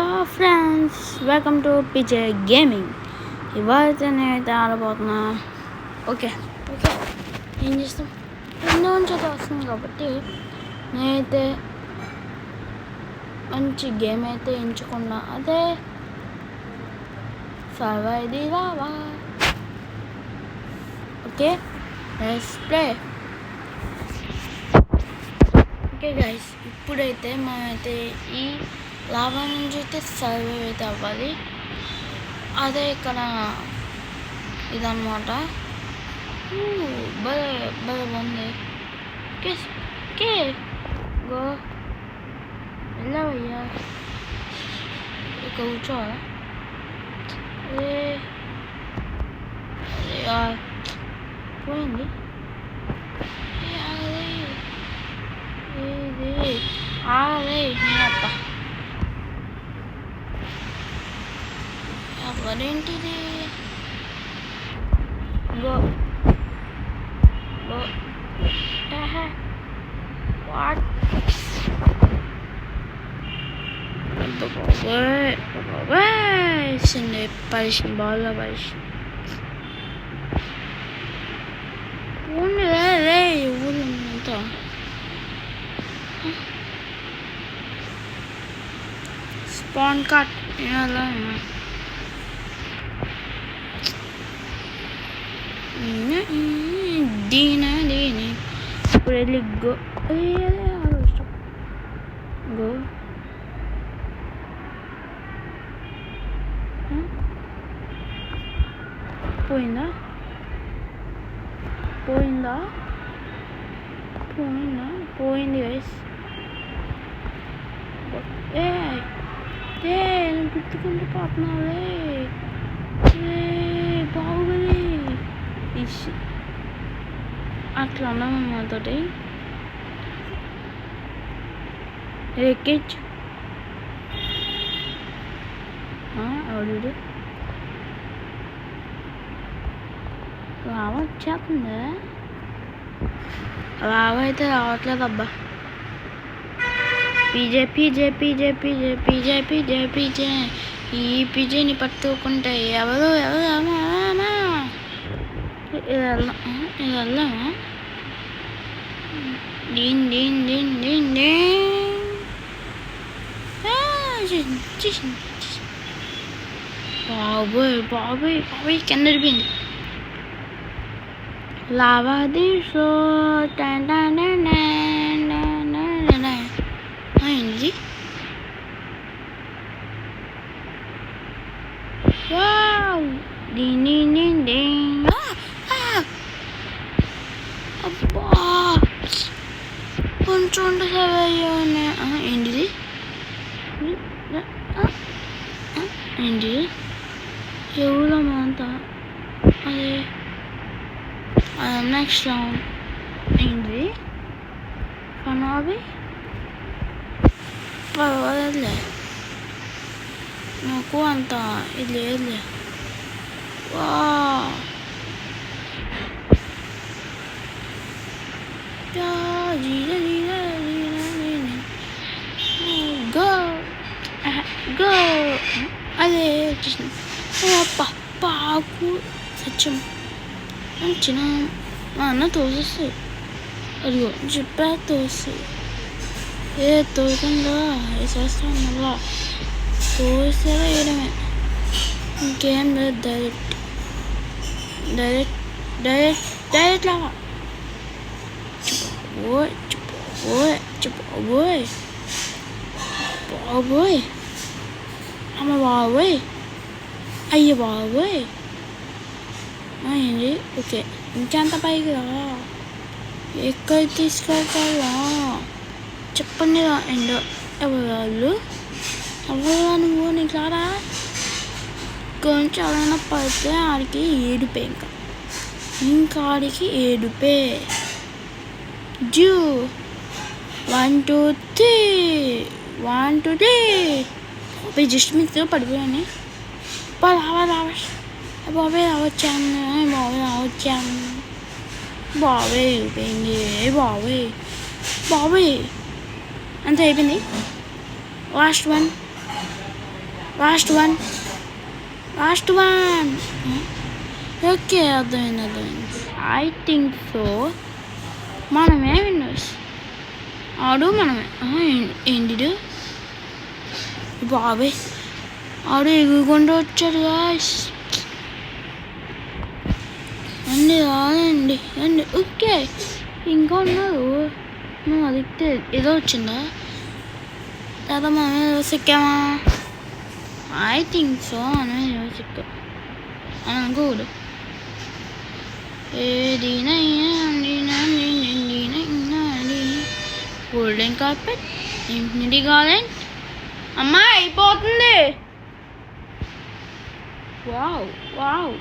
Hello friends, welcome to PJ gaming. ఇవాళ నేనైతే ఆడబోతున్నా. Okay ఏం చేస్తాం, ఎన్నో నుంచి అయితే వస్తుంది కాబట్టి నేనైతే మంచి గేమ్ అయితే ఎంచుకున్నా. అదే survive the lava. Okay, let's play. Okay guys, ఇప్పుడైతే మనమైతే ఈ లావా నుంచి అయితే సర్వైవ్ అయితే అవ్వాలి. అదే ఇక్కడ ఇదన్నమాట. భలే బాగుంది. ఓకే గో వెళ్ళవయ్యా, ఇక కూర్చోవాలా? పోయింది అప్ప. ఎవరేంటిది? గో వాట్ పరిచింది బాగా పరిచింది. ఊళ్ళే ఊళ్ళంతా స్పాన్ కార్ట్ దీని ఇప్పుడు వెళ్ళి గో గో పోయిందా పోయింది గైస్. నేను గుర్తుకుంటూ పోతున్నాలే. బాగుంది అట్లా అన్నాము మాతోటి. ఎక్కించు ఎవడు రావ వచ్చేస్తుంది. రావ అయితే రావట్లేదు అబ్బా. పీజే ఈ పీజేని పట్టుకుంటే ఎవరు ఇది వెళ్దామా? బాబోయ్ కింద పడిపోయింది. లావా దీసో అయింది. అబ్బా కొంచెం ఏంటిది ఎవరో అంతా అదే నెక్స్ట్ రౌండ్ ఏంటిది కనాబి పర్వాలేదులే, నాకు అంత ఇది లేదులే. గో అదే పాకు సత్యం చిన్న మా అన్న తోసేస్తాడు. అదిగో చెప్పా తోస్తాడు. తోకుండా వేసేస్తాం, మళ్ళా తోస్తే వేయడమే, ఇంకేం లేదు. డైరెక్ట్ లాగా బాబోయ్ అమ్మ బాబోయ్ అయ్య బాబోయ్ ఏంటి? ఓకే, ఇంకెంత పైకి రా, ఎక్కడ తీసుకెళ్తావా చెప్పండి రా. ఎండో ఎవరు నువ్వు నీకు రారా? కొంచెం ఎవరైనా పడితే ఆడికి ఏడుపే, ఇంకా ఆడికి ఏడుపే. 1 2 3 జస్ట్ మీకు పడిపోయాను. బాబాయ్ రావచ్చాను అయిపోయింది. బాబాయ్ అంతే అయిపోయింది. Last one last one. Okay, అర్థమైంది. I think so. మనమే విన్నర్స్. ఆడు మనమే. ఏంటి బాబాయ్, ఆడు ఎగురుకుంటూ వచ్చాడు గాయ్స్. అండి ఓకే, ఇంకా ఉన్నారు. మేము అదిగితే ఏదో వచ్చిందా లేదా మనం ఏదో సిక్కామా? ఐ థింక్ సో, మనమే ఏదో సిక్కాం అని అనుకోడు. Golden carpet, infinity garden. అమ్మా అయిపోతుంది. వావ్.